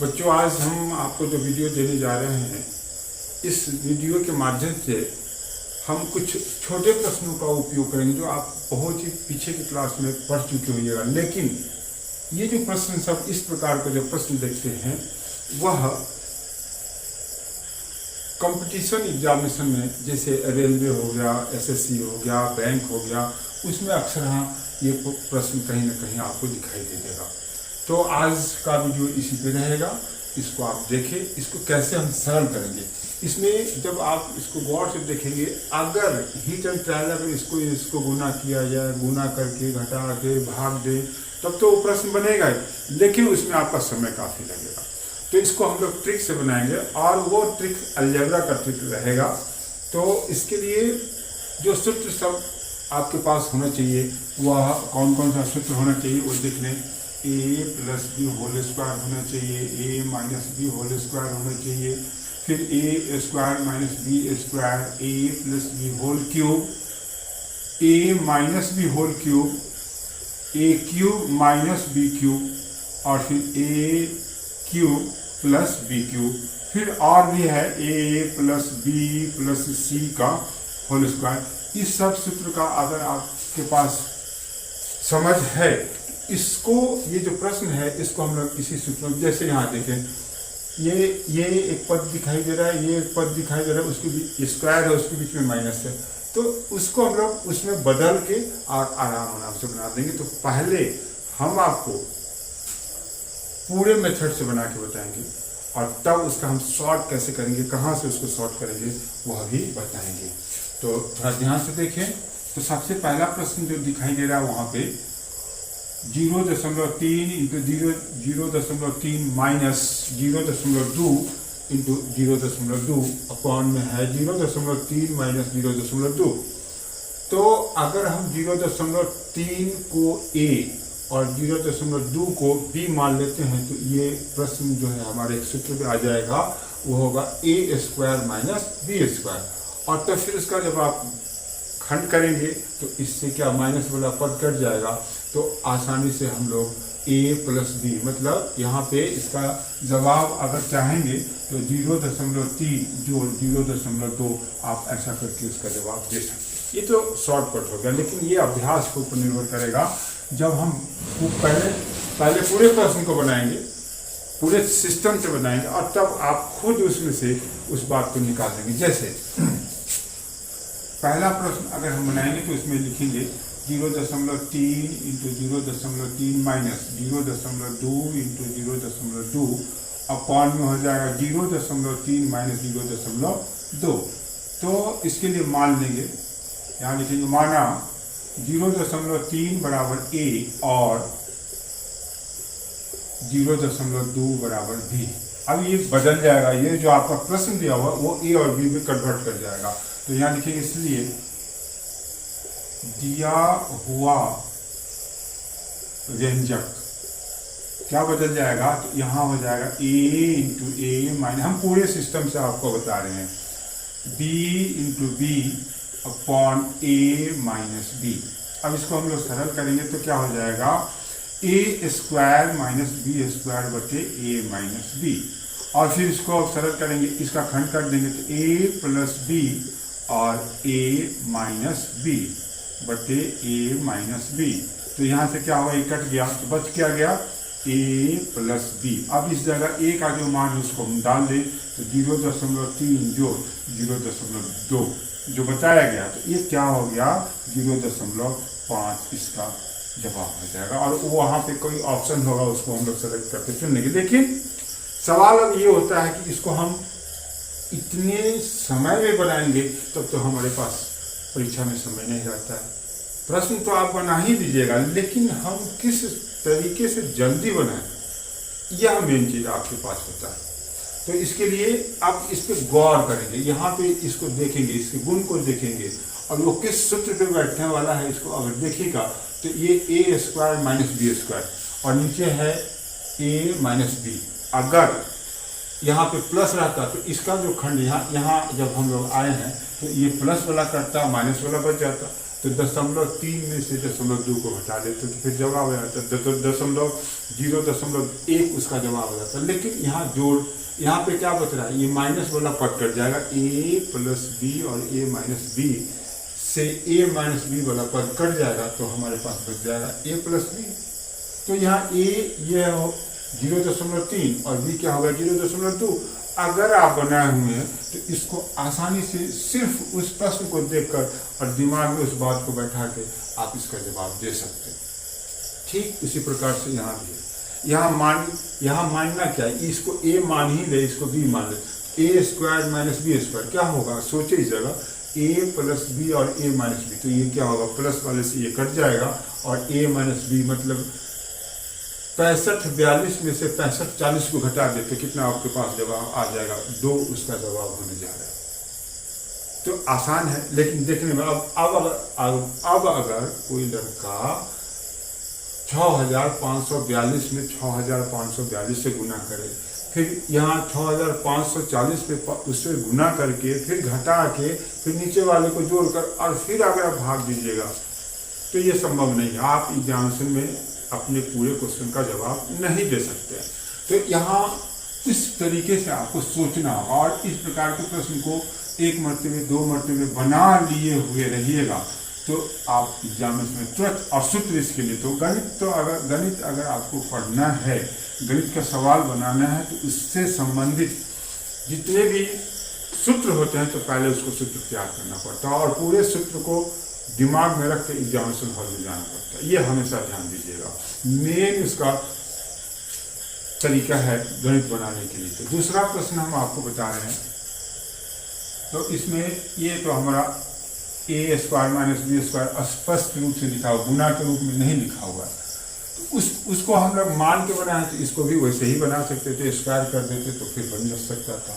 बच्चों, आज हम आपको जो वीडियो देने जा रहे हैं, इस वीडियो के माध्यम से हम कुछ छोटे प्रश्नों का उपयोग करेंगे जो आप बहुत ही पीछे की क्लास में पढ़ चुके होइएगा। लेकिन ये जो प्रश्न सब इस प्रकार का जो प्रश्न देखते हैं वह कंपटीशन एग्जामिनेशन में, जैसे रेलवे हो गया, एसएससी हो गया, बैंक हो गया, उसमें अक्सर ये प्रश्न कहीं ना कहीं आपको दिखाई दे देगा। तो आज का वीडियो इसी पे रहेगा, इसको आप देखें। इसको कैसे हम सरल करेंगे, इसमें जब आप इसको गौर से देखेंगे, अगर हिट एंड ट्रायल अगर इसको गुना किया जाए, गुना करके घटा के भाग दे, तब तो वो प्रश्न बनेगा ही, लेकिन उसमें आपका समय काफ़ी लगेगा। तो इसको हम लोग ट्रिक से बनाएंगे और वो ट्रिक अलजेब्रा का ट्रिक रहेगा। तो इसके लिए जो सूत्र सब आपके पास होना चाहिए, वह कौन कौन सा सूत्र होना चाहिए वो देख लें। a plus b whole square होना चाहिए, a minus B whole square होना चाहिए, फिर a square minus b square, a plus b whole cube, a minus B whole cube, a cube minus b cube, और फिर a cube plus B cube, फिर और भी है a plus b plus c का होल स्क्वायर। इस सब सूत्र का अगर आपके पास समझ है, इसको ये जो प्रश्न है इसको हम लोग इसी सूत्र में, जैसे यहाँ देखें, ये एक पद दिखाई दे रहा है, ये एक पद दिखाई दे रहा है, उसके बीच स्क्वायर है, उसके बीच में माइनस है, तो उसको हम लोग उसमें बदल के और आराम से बना देंगे। तो पहले हम आपको पूरे मेथड से बना के बताएंगे और तब उसका हम सॉर्ट कैसे करेंगे, कहाँ से उसको सॉर्ट करेंगे वह भी बताएंगे। तो थोड़ा ध्यान से देखें। तो सबसे पहला प्रश्न जो दिखाई दे रहा है वहाँ पे 0.3 इंटू 0.3 माइनस 0.2 इंटू 0.2 अपॉन में है 0.3 माइनस 0.2। तो अगर हम 0.3 को a और 0.2 को b मान लेते हैं, तो ये प्रश्न जो है हमारे एक सूत्र पे आ जाएगा, वो होगा a square minus b square. और तो फिर इसका जब आप खंड करेंगे तो इससे क्या माइनस वाला पद कट जाएगा, तो आसानी से हम लोग a प्लस बी, मतलब यहाँ पे इसका जवाब अगर चाहेंगे तो 0.3 जो 0.2 आप ऐसा करके इसका जवाब दे सकते हैं। ये तो शॉर्टकट हो गया, लेकिन ये अभ्यास के ऊपर निर्भर करेगा। जब हम पहले पूरे प्रश्न को बनाएंगे, पूरे सिस्टम से बनाएंगे, और तब आप खुद उसमें से उस बात को निकाल देंगे। जैसे पहला प्रश्न अगर हम बनाएंगे तो इसमें लिखेंगे 0.3 इंटू 0.3 माइनस 0.2 इंटू 0.2 अपॉन में हो जाएगा 0.3 माइनस 0.2। तो इसके लिए मान लेंगे, यहाँ लिखेंगे माना 0.3 बराबर a और 0.2 बराबर b। अब ये बदल जाएगा, ये जो आपका प्रश्न दिया हुआ वो a और b में कन्वर्ट कर जाएगा। तो यहाँ लिखेंगे, इसलिए दिया हुआ व्यंजक क्या बदल जाएगा, तो यहाँ हो जाएगा a इंटू ए माइनस, हम पूरे सिस्टम से आपको बता रहे हैं, b into b upon a minus b. अब इसको हम लोग सरल करेंगे तो क्या हो जाएगा, a square minus b square बटे a माइनस बी। और फिर इसको सरल करेंगे, इसका खंड कर देंगे तो a प्लस बी और a माइनस बी बटे a माइनस बी। तो यहाँ से क्या हुआ, कट गया, तो बच क्या गया, a प्लस बी। अब इस जगह a का जो मान है उसको हम डाल दें, तो 0.3 जो 0.2 जो बताया गया, तो ये क्या हो गया 0.5 इसका जवाब हो जाएगा। और वहाँ पे कोई ऑप्शन होगा, उसको हम लोग सेलेक्ट करके चुन लेंगे। लेकिन सवाल अब ये होता है कि इसको हम इतने समय में बनाएंगे तब तो हमारे पास परीक्षा में समय नहीं रहता है। प्रश्न तो आप बना ही दीजिएगा, लेकिन हम किस तरीके से जल्दी बनाएं, यह मेन चीज़ आपके पास होता है। तो इसके लिए आप इस पर गौर करेंगे, यहाँ पे इसको देखेंगे, इसके गुण को देखेंगे, और वो किस सूत्र पे बैठने वाला है इसको अगर देखिएगा तो ये a square minus b square और नीचे है a माइनस बी। अगर यहाँ पे प्लस रहता तो इसका जो खंड यहाँ जब हम लोग आए हैं तो ये प्लस वाला कटता, माइनस वाला बच जाता। तो 0.3 में से 0.2 को घटा देते तो फिर जवाब आ जाता, तो 0.1 उसका जवाब आ जाता। लेकिन यहाँ जोड़, यहाँ पे क्या बच रहा है, ये माइनस वाला पद कट जाएगा, a प्लस बी और a माइनस बी से a माइनस बी वाला पद कट जाएगा, तो हमारे पास बच जाएगा a प्लस बी। तो यहाँ a ये हो 0.3 और b क्या होगा 0.2। अगर आप बनाए हुए हैं तो इसको आसानी से सिर्फ उस प्रश्न को देखकर और दिमाग में उस बात को बैठा के आप इसका जवाब दे सकते हैं। ठीक उसी प्रकार से यहाँ भी है, यहाँ मानना क्या है, इसको a मान ही ले, इसको b मान ले, a square minus b square क्या होगा, सोचे इस जगह a प्लस बी और a माइनस बी, तो ये क्या होगा, प्लस वाले से ये कट जाएगा और a माइनस बी मतलब 65 42 में से 65 40 को घटा दे तो कितना आपके पास जवाब आ जाएगा, 2 उसका जवाब होने जा रहा है। तो आसान है, लेकिन देखने में अब अगर कोई लड़का 6542 में 6542 से गुना करे, फिर यहाँ 6540 पे उससे गुना करके फिर घटा के फिर नीचे वाले को जोड़कर और फिर अगर आप भाग दीजिएगा तो ये संभव नहीं है, आप एग्जामिनेशन में अपने पूरे क्वेश्चन का जवाब नहीं दे सकते। तो यहाँ इस तरीके से आपको सोचना और इस प्रकार के प्रश्न को 1 मरतबे 2 मरतबे बना लिए हुए रहिएगा तो आप एग्जामिनेशन में तुरंत। और सूत्र इसके लिए तो गणित अगर आपको पढ़ना है, गणित का सवाल बनाना है, तो इससे संबंधित जितने भी सूत्र होते हैं तो पहले उसको सूत्र तैयार करना पड़ता है और पूरे सूत्र को दिमाग में रख के एग्जामिनेशन हॉल में जाना पड़ता है। ये हमेशा ध्यान दीजिएगा, मेन इसका तरीका है गणित बनाने के लिए। तो दूसरा प्रश्न हम आपको बता रहे हैं, तो इसमें ये तो हमारा a square minus b square स्पष्ट रूप से लिखा हुआ, गुना के रूप में नहीं लिखा हुआ है, तो उसको हम लोग मान के बनाए तो इसको भी वैसे ही बना सकते थे, स्क्वायर कर देते तो फिर बन सकता था।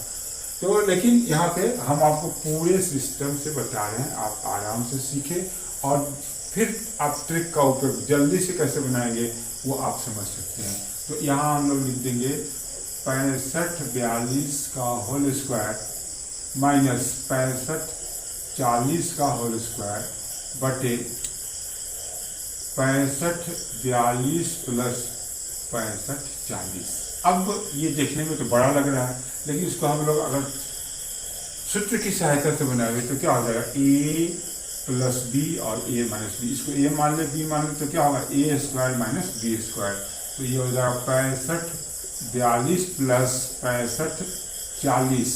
तो लेकिन यहाँ पे हम आपको पूरे सिस्टम से बता रहे हैं, आप आराम से सीखें और फिर आप ट्रिक का उपयोग जल्दी से कैसे बनाएंगे वो आप समझ सकते हैं। तो यहाँ हम लोग लिख देंगे 65 42 का होल स्क्वायर माइनस 65 40 का होल स्क्वायर बटे 65 42 प्लस 65 40। अब ये देखने में तो बड़ा लग रहा है, लेकिन इसको हम लोग अगर सूत्र की सहायता से बनाए तो क्या हो जाएगा, a प्लस बी और a माइनस बी, इसको a मान ले b मान ले तो क्या होगा a square minus b square. तो ये हो जाएगा 65 42 प्लस 65 40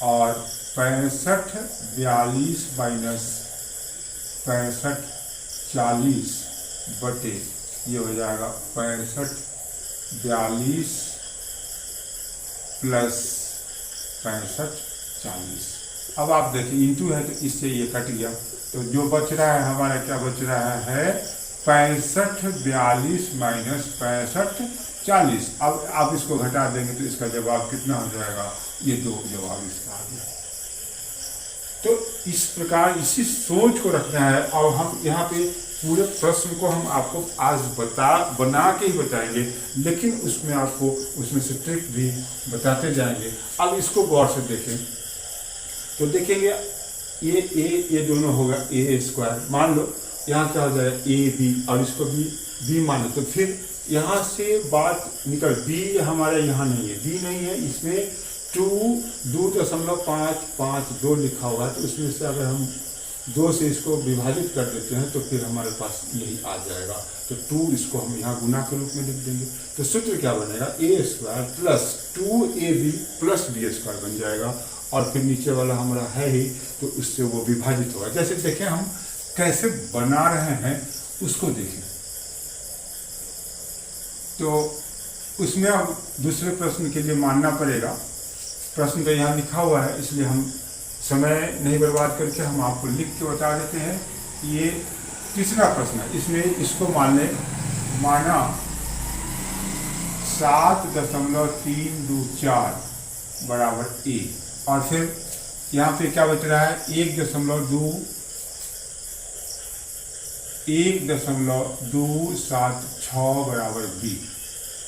और 65 42 माइनस 65 40 बटे ये हो जाएगा 65 42 प्लस 65 40। अब आप देखिए इंटू है तो इससे ये कट गया, तो जो बच रहा है हमारा क्या बच रहा है 65 42 माइनस 65 40। अब आप इसको घटा देंगे तो इसका जवाब कितना हो जाएगा, ये 2 जवाब इसका आ गया। तो इस प्रकार इसी सोच को रखना है और हम यहाँ पे पूरे प्रश्न को हम आपको आज बना के ही बताएंगे, लेकिन उसमें आपको उसमें से ट्रिक भी बताते जाएंगे। अब इसको गौर से देखें तो देखेंगे ये दोनों होगा a स्क्वायर, मान लो यहाँ क्या हो जाएगा a b और इसको b मान लो, तो फिर यहाँ से बात निकल b हमारा यहाँ नहीं है, b नहीं है, इसमें 2.552 लिखा हुआ है, तो उसमें से अगर हम 2 से इसको विभाजित कर देते हैं तो फिर हमारे पास यही आ जाएगा। तो 2 इसको हम यहाँ गुना के रूप में लिख देंगे, तो सूत्र क्या बनेगा a square plus 2ab plus b square बन जाएगा और फिर नीचे वाला हमारा है ही तो उससे वो विभाजित होगा। जैसे देखें हम कैसे बना रहे हैं उसको देखें, तो उसमें अब दूसरे प्रश्न के लिए मानना पड़ेगा, प्रश्न तो यहाँ लिखा हुआ है इसलिए हम समय नहीं बर्बाद करके हम आपको लिख के बता देते हैं। ये तीसरा प्रश्न है, इसमें इसको माना 7.324 बराबर a और फिर यहाँ पे क्या बच रहा है 1.276 बराबर b।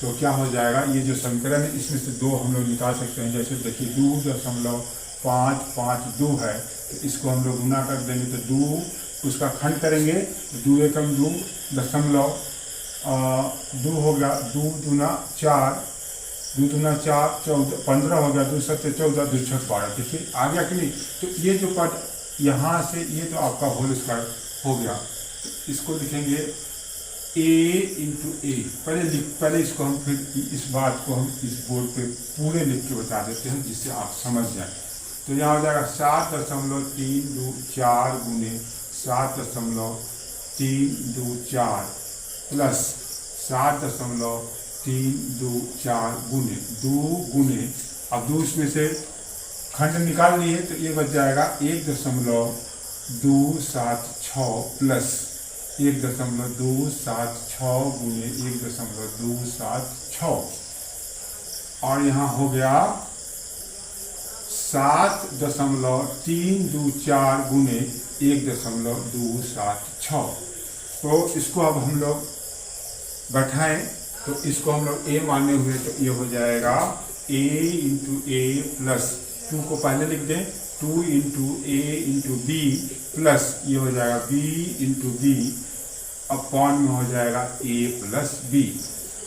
तो क्या हो जाएगा, ये जो समीकरण है इसमें से 2 हम लोग निकाल सकते हैं। जैसे देखिए 2.76 5 5 2 है, तो इसको हम लोग गुना कर देंगे तो 2, उसका खंड करेंगे तो 2 एकम 2 दशमलव 2 हो गया, 2 दूना 4, 2 दूना 4 14 15 हो गया, 2 7 14 2 6 12। देखिए आ गया कि नहीं। तो ये जो पद यहाँ से ये तो आपका होल स्क्वायर हो गया। तो इसको लिखेंगे a इंटू ए, पहले इसको हम फिर इस बात को हम इस बोर्ड पे पूरे लिख के बता देते हैं जिससे आप समझ जाएं। तो यहाँ हो जाएगा 7.324 गुने 7.324 प्लस 7.324 गुने 2 गुने, अब 2 इसमें से खंड निकाल लिए तो ये बच जाएगा 1.276 प्लस 1.276 गुने 1.276 और यहाँ हो गया 7.324 गुने 1.276। तो इसको अब हम लोग बैठाएं तो इसको हम लोग a माने हुए तो ये हो जाएगा a इंटू ए प्लस 2 को पहले लिख दें 2 into a into b plus ये हो जाएगा b इंटू बी अपॉन में हो जाएगा a प्लस बी।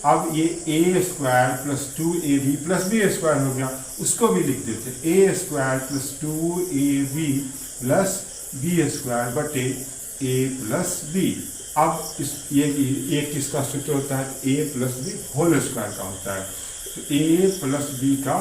अब ये a square plus 2ab plus b square हो गया, उसको भी लिख देते a square plus 2ab plus b square बटे a प्लस b। अब इस ये किसका सूत्र होता है, a plus b whole square का होता है। तो a प्लस बी का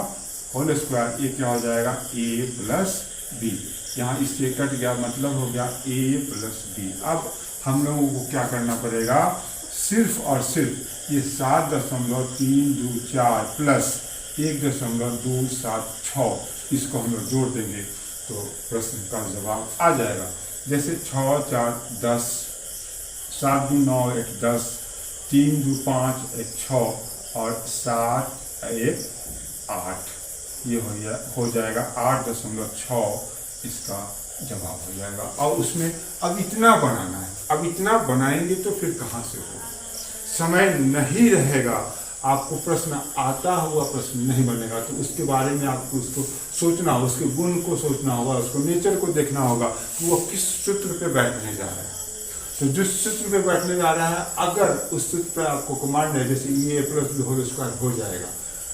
होल स्क्वायर ये क्या हो जाएगा a प्लस बी, यहाँ इससे कट गया मतलब हो गया a प्लस बी। अब हम लोगों को क्या करना पड़ेगा, सिर्फ और सिर्फ ये 7.324 प्लस 1.276 इसको हम लोग जोड़ देंगे तो प्रश्न का जवाब आ जाएगा। जैसे 6 4 10, 7 2 9 1 10, 3 2 5 1 6 और 7 1 8, ये हो जाएगा 8.6 इसका जवाब हो जाएगा। और उसमें अब इतना बनाना है, अब इतना बनाएंगे तो फिर कहाँ से होगा, समय नहीं रहेगा, आपको प्रश्न आता हुआ प्रश्न नहीं बनेगा। तो उसके बारे में आपको उसको सोचना होगा, उसके गुण को सोचना होगा, उसको नेचर को देखना होगा कि वो किस सूत्र पे बैठने जा रहा है। तो जिस सूत्र पे बैठने जा रहा है अगर उस सूत्र पे आपको कमांड है जैसे ए प्लस बी होल स्क्वायर हो जाएगा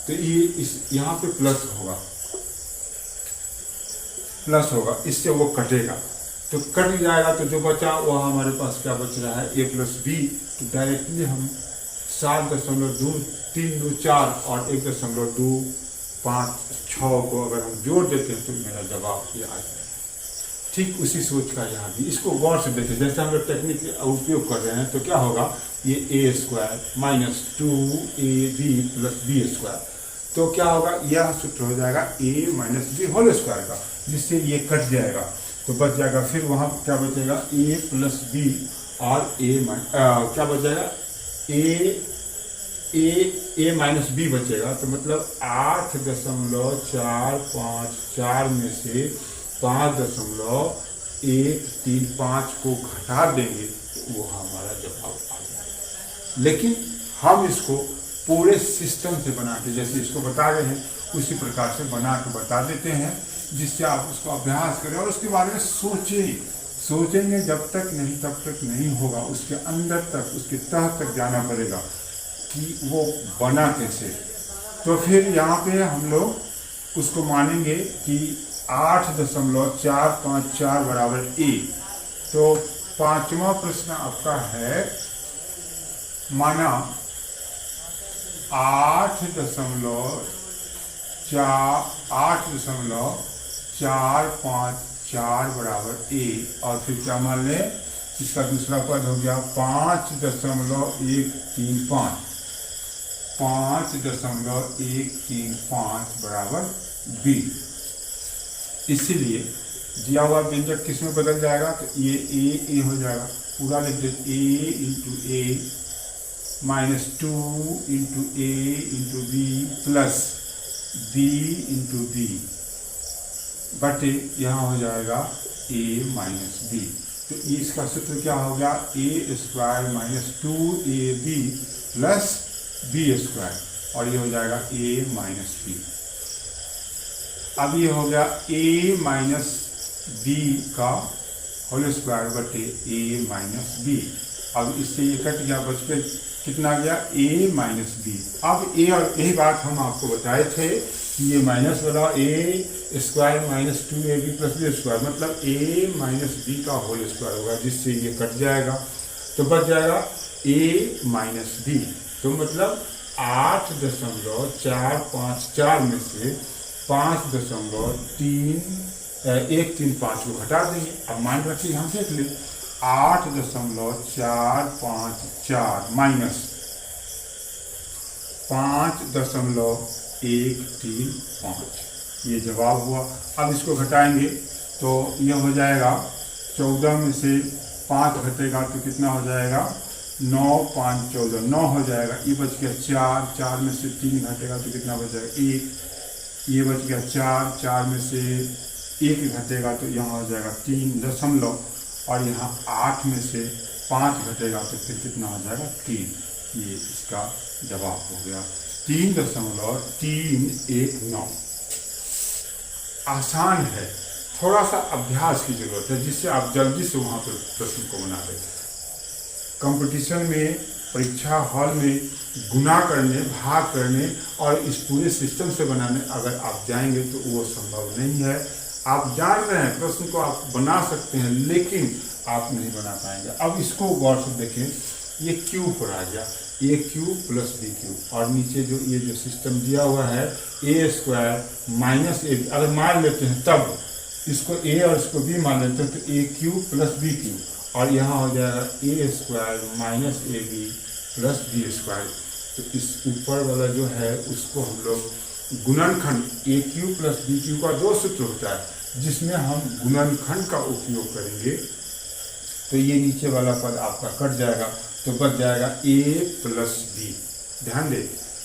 तो ये इस यहाँ पे प्लस होगा, इससे वो कटेगा तो कट जाएगा। तो जो बचा वो हमारे पास क्या बच रहा है a प्लस बी। तो डायरेक्टली हम 7.324 और 1.256 को अगर हम जोड़ देते हैं तो मेरा जवाब ये आ जाएगा। ठीक उसी सोच का यहाँ भी, इसको गौर से देखें। जैसे हम लोग टेक्निक उपयोग कर रहे हैं तो क्या होगा, ये a square minus 2ab plus B square, तो क्या होगा, यह सूत्र हो जाएगा a minus B whole square का, जिससे ये कट जाएगा तो बच जाएगा। फिर वहाँ क्या बचेगा a प्लस बी और क्या बच जाएगा a माइनस बी बचेगा। तो मतलब 8.454 में से 5.135 को घटा देंगे तो वो हमारा जवाब आ जाएगा। लेकिन हम इसको पूरे सिस्टम से बना के, जैसे इसको बता रहे हैं उसी प्रकार से बना के बता देते हैं, जिससे आप उसको अभ्यास करें और उसके बारे में सोचेंगे जब तक नहीं होगा, उसके अंदर तक, उसके तह तक जाना पड़ेगा कि वो बना कैसे। तो फिर यहाँ पे हम लोग उसको मानेंगे कि 8.454 बराबर a। तो पांचवा प्रश्न आपका है, माना 8.454 बराबर a और फिर क्या मान लें, इसका दूसरा पद हो गया 5.135 बराबर b। इसीलिए दिया हुआ व्यंजक किस में बदल जाएगा, तो ये a हो जाएगा, पूरा लिख दे a into a minus 2 into a into b plus b into b बटे यहाँ हो जाएगा a माइनस बी। तो इसका सूत्र क्या हो गया, a square minus 2ab plus b square और ये हो जाएगा a माइनस बी। अब ये हो गया a माइनस बी का होल स्क्वायर बटे a माइनस बी। अब इससे ये कट गया, बच के कितना गया a माइनस बी। अब a और यही बात हम आपको बताए थे कि ये माइनस वाला a square minus 2ab plus B square मतलब a माइनस बी का होल स्क्वायर होगा, जिससे ये कट जाएगा तो बच जाएगा a माइनस बी। तो मतलब 8.454 में से 5.135 को घटा देंगे। अब मान रखिए हम देख ले 8.454 माइनस 5.135, ये जवाब हुआ। अब इसको घटाएंगे तो ये हो जाएगा 14 में से 5 घटेगा तो कितना हो जाएगा 9 5 14, 9 हो जाएगा। ये बच गया 4, 4 में से 3 घटेगा तो कितना बच जाएगा 1, ये बच गया 4, 4 में से 1 घटेगा तो यहाँ हो जाएगा 3 और यहाँ 8 में से 5 घटेगा तो फिर कितना हो जाएगा 3। ये इसका जवाब हो गया 3.319। आसान है, थोड़ा सा अभ्यास की जरूरत है जिससे आप जल्दी से वहाँ पर प्रश्न को बना दें। कंपटीशन में, परीक्षा हॉल में गुना करने, भाग करने और इस पूरे सिस्टम से बनाने अगर आप जाएंगे तो वो संभव नहीं है। आप जान रहे हैं प्रश्न को आप बना सकते हैं लेकिन आप नहीं बना पाएंगे। अब इसको गौर से देखें, ये क्यूब पर आ गया, ए क्यूब प्लस बी क्यूब और नीचे जो ये जो सिस्टम दिया हुआ है ए स्क्वायर माइनस ए बी, अगर मान लेते हैं तब इसको ए और इसको बी मान लेते हैं तो A cube plus B cube और यहाँ हो जाएगा A square minus A B plus B square. तो इस ऊपर वाला जो है उसको हम लोग गुणनखंड A cube plus B cube का 2 सूत्र होता है जिसमें हम गुणनखंड का उपयोग करेंगे। तो ये नीचे वाला पद आपका कट जाएगा तो बच जाएगा a प्लस बी। ध्यान दे,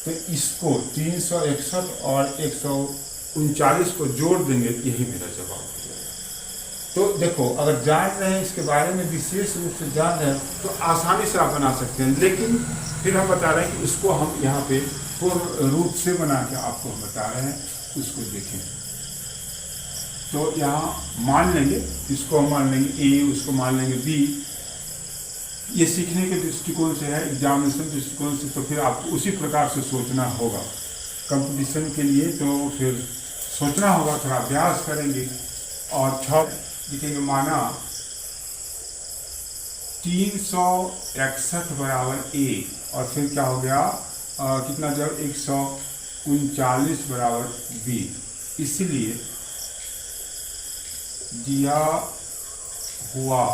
तो इसको 361 और 139 को जोड़ देंगे, यही मेरा जवाब हो जाएगा। तो देखो, अगर जान रहे हैं इसके बारे में विशेष रूप से जान रहे हैं तो आसानी से आप बना सकते हैं, लेकिन फिर हम बता रहे हैं कि इसको हम यहाँ पे पूर्ण रूप से बना के आपको हम बता रहे हैं, उसको देखें। तो यहाँ मान लेंगे, इसको हम मान लेंगे a, उसको मान लेंगे b। ये सीखने के दृष्टिकोण से है, एग्जामिनेशन दृष्टिकोण से, तो फिर आपको उसी प्रकार से सोचना होगा। कंपटीशन के लिए तो फिर सोचना होगा, थोड़ा अभ्यास करेंगे। और 6 लिखेंगे, माना 361 बराबर a और फिर क्या हो गया कितना जब 139 बराबर b। इसलिए दिया हुआ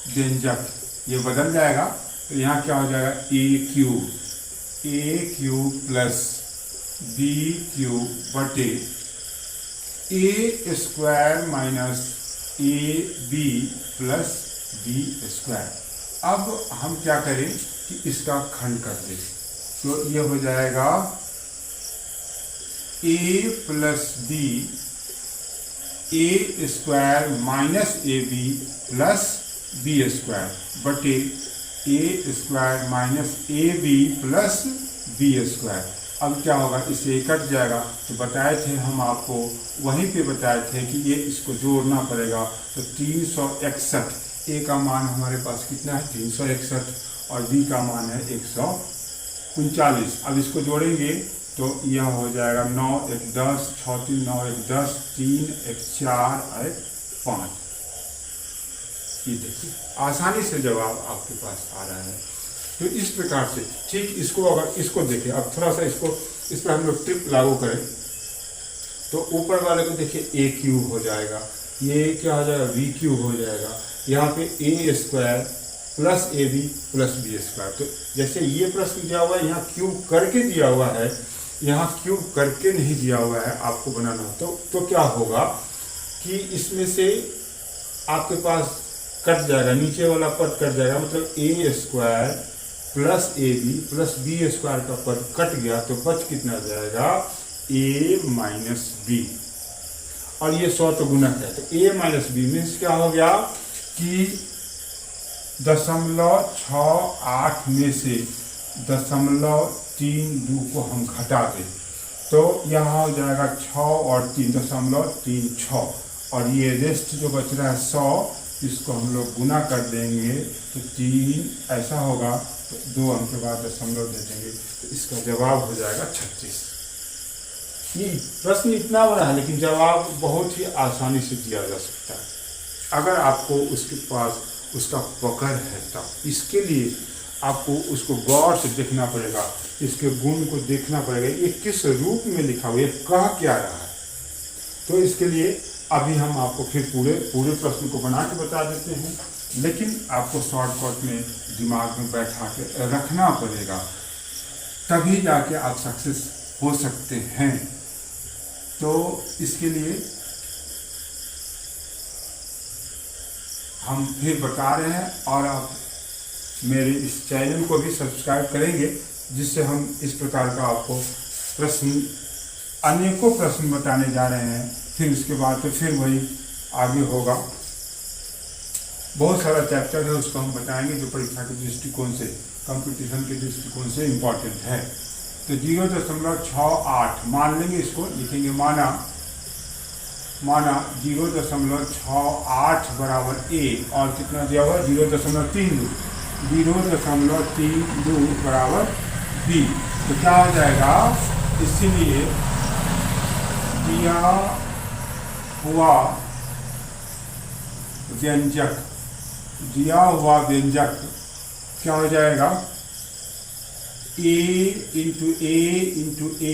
व्यंजक ये बदल जाएगा तो यहाँ क्या हो जाएगा A cube plus B cube बटे A square minus A B plus B square. अब हम क्या करें कि इसका खंड कर दें, तो ये हो जाएगा A plus B A square minus A B plus B square बटे A square minus A B plus B square. अब क्या होगा, इसे कट जाएगा। तो बताए थे हम आपको, वहीं पे बताए थे कि ये इसको जोड़ना पड़ेगा। तो 361, ए का मान हमारे पास कितना है 361 और बी का मान है 139। अब इसको जोड़ेंगे तो यह हो जाएगा 9 1 10, 6 3 9 1 10, 3 1 4 1 5। ये देखिए आसानी से जवाब आपके पास आ रहा है। तो इस प्रकार से ठीक इसको, अगर इसको देखें, अब थोड़ा सा इसको इस पर हम लोग ट्रिक लागू करें तो ऊपर वाले को देखिए ए क्यूब हो जाएगा, ये क्या हो जाएगा बी क्यूब हो जाएगा, यहाँ पे A square plus A B plus B square. तो जैसे ये प्रश्न दिया हुआ है यहाँ क्यूब करके दिया हुआ है, यहाँ क्यूब करके नहीं दिया हुआ है, आपको बनाना हो तो क्या होगा कि इसमें से आपके पास कट जाएगा, नीचे वाला पद कट जाएगा, मतलब A square plus A B plus B square का पद कट गया तो बच कितना जाएगा ए माइनस बी। और ये 100 तो गुणक है, तो ए माइनस बी मीन्स क्या हो गया कि 0.68 में से 0.32 को हम घटा दें तो यहाँ हो जाएगा 6 और 3.36, और ये रेस्ट जो बच रहा है 100, इसको हम लोग गुना कर देंगे तो 3 ऐसा होगा, तो 2 अंक के बाद दशमलव दे देंगे, तो इसका जवाब हो जाएगा 36। ये प्रश्न इतना बड़ा है लेकिन जवाब बहुत ही आसानी से दिया जा सकता है अगर आपको उसके पास उसका पकड़ है तब। इसके लिए आपको उसको गौर से देखना पड़ेगा, इसके गुण को देखना पड़ेगा, ये किस रूप में लिखा हुआ है, कह क्या रहा है। तो इसके लिए अभी हम आपको फिर पूरे प्रश्न को बना के बता देते हैं, लेकिन आपको शॉर्टकट में दिमाग में बैठा के रखना पड़ेगा, तभी जाके आप सक्सेस हो सकते हैं। तो इसके लिए हम फिर बता रहे हैं, और आप मेरे इस चैनल को भी सब्सक्राइब करेंगे, जिससे हम इस प्रकार का आपको प्रश्न, अनेकों प्रश्न बताने जा रहे हैं। फिर उसके बाद तो फिर वही आगे होगा, बहुत सारा चैप्टर है, उसको हम बताएंगे जो परीक्षा के दृष्टिकोण से, कंपटीशन के दृष्टिकोण से इम्पोर्टेंट है। तो 0.68 मान लेंगे, इसको लिखेंगे माना 0.68 बराबर a, और कितना दिया हुआ 0.32, 0.32 बराबर b। तो क्या हो जाएगा, इसीलिए दिया हुआ व्यंजक क्या हो जाएगा, a into a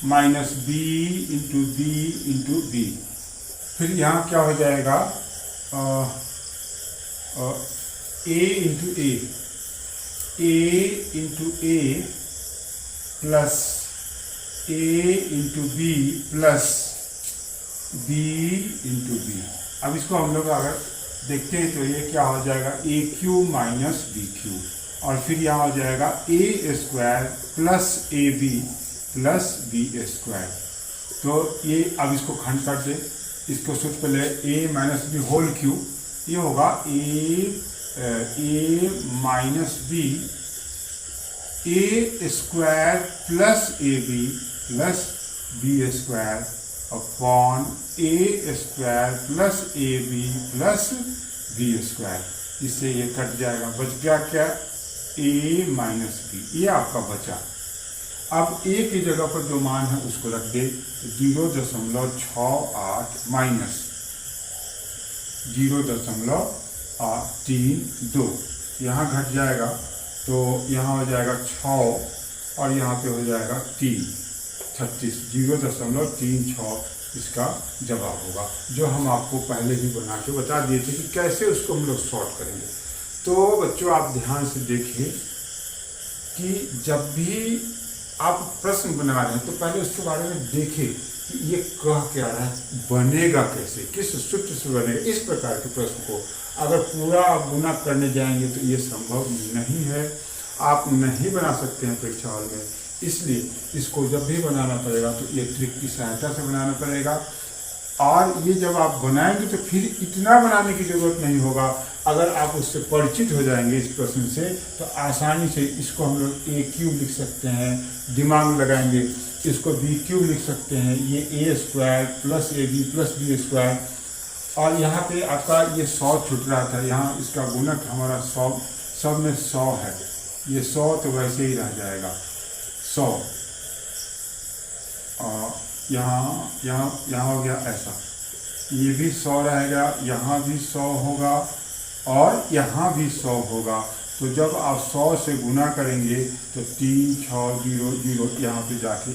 minus b into b। फिर यहाँ क्या हो जाएगा, a into a plus a into b plus b into b। अब इसको हम लोग अगर देखते हैं तो ये क्या हो जाएगा, A Q minus B Q, और फिर यहाँ हो जाएगा A square plus A B plus B square. तो ये अब इसको खंड कर दे, इसको सबसे पहले A minus B whole Q, ये होगा A minus B A square plus A B plus B square upon A square plus A B plus B square. इससे ये कट जाएगा, बच गया क्या, ए माइनस बी, ये आपका बचा। अब ए की जगह पर जो मान है उसको रख दे, 0.68 माइनस 0.32, यहाँ घट जाएगा, तो यहाँ हो जाएगा 6 और यहाँ पे हो जाएगा 3, 36, 0.36 इसका जवाब होगा, जो हम आपको पहले ही बना के बता दिए थे कि कैसे उसको हम लोग सॉल्व करेंगे। तो बच्चों आप ध्यान से देखिए कि जब भी आप प्रश्न बना रहे हैं तो पहले उसके बारे में देखिए कि ये कह क्या रहा है, बनेगा कैसे, किस सूत्र से बनेगा। इस प्रकार के प्रश्न को अगर पूरा आप गुना करने जाएंगे तो ये संभव नहीं है, आप नहीं बना सकते हैं परीक्षा हॉल में। इसलिए इसको जब भी बनाना पड़ेगा तो ये ट्रिक की सहायता से बनाना पड़ेगा, और ये जब आप बनाएंगे तो फिर इतना बनाने की जरूरत नहीं होगा। अगर आप उससे परिचित हो जाएंगे इस प्रश्न से तो आसानी से इसको हम लोग ए क्यूब लिख सकते हैं, दिमाग लगाएंगे, इसको बी क्यूब लिख सकते हैं, ये A square plus A B plus B square, और यहाँ पे आपका ये 100 छूट रहा था, यहाँ इसका गुणक हमारा 100, सब में 100 है, ये 100 तो वैसे ही रह जाएगा 100, यहाँ हो गया ऐसा, ये भी 100 रहेगा, यहाँ भी 100 होगा और यहाँ भी 100 होगा। तो जब आप 100 से गुना करेंगे तो 3 6 0 0 यहाँ पे जाके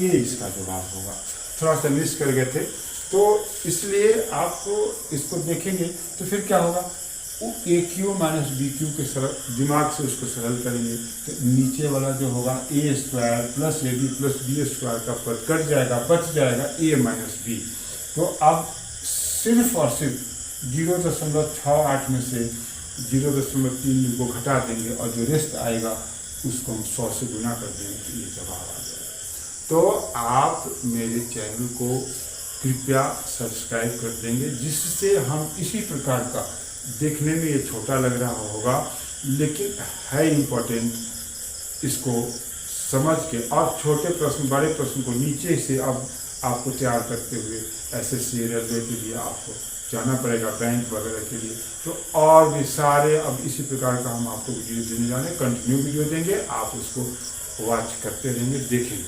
ये इसका जवाब होगा। थोड़ा सा मिस कर गए थे, तो इसलिए आप इसको देखेंगे तो फिर क्या होगा, ए क्यू माइनस बी क्यू के सरल दिमाग से उसको सरल करेंगे तो नीचे वाला जो होगा A square plus A B plus B square का पद कट जाएगा, बच जाएगा ए माइनस बी। तो अब सिर्फ और सिर्फ 0.68 में से 0.3 को घटा देंगे और जो रेस्ट आएगा उसको हम 100 से गुना कर देंगे तो ये जवाब आ जाएगा। तो आप मेरे चैनल को कृपया सब्सक्राइब कर देंगे, जिससे हम इसी प्रकार का, देखने में ये छोटा लग रहा होगा लेकिन है इम्पोर्टेंट, इसको समझ के और छोटे प्रश्न बड़े प्रश्न को नीचे से अब आपको तैयार करते हुए एसएससी रेलवे के लिए आपको जाना पड़ेगा, बैंक वगैरह के लिए। तो और भी सारे अब इसी प्रकार का हम आपको वीडियो देने जा रहे हैं, कंटिन्यू वीडियो देंगे, आप उसको वॉच करते रहेंगे, देखेंगे।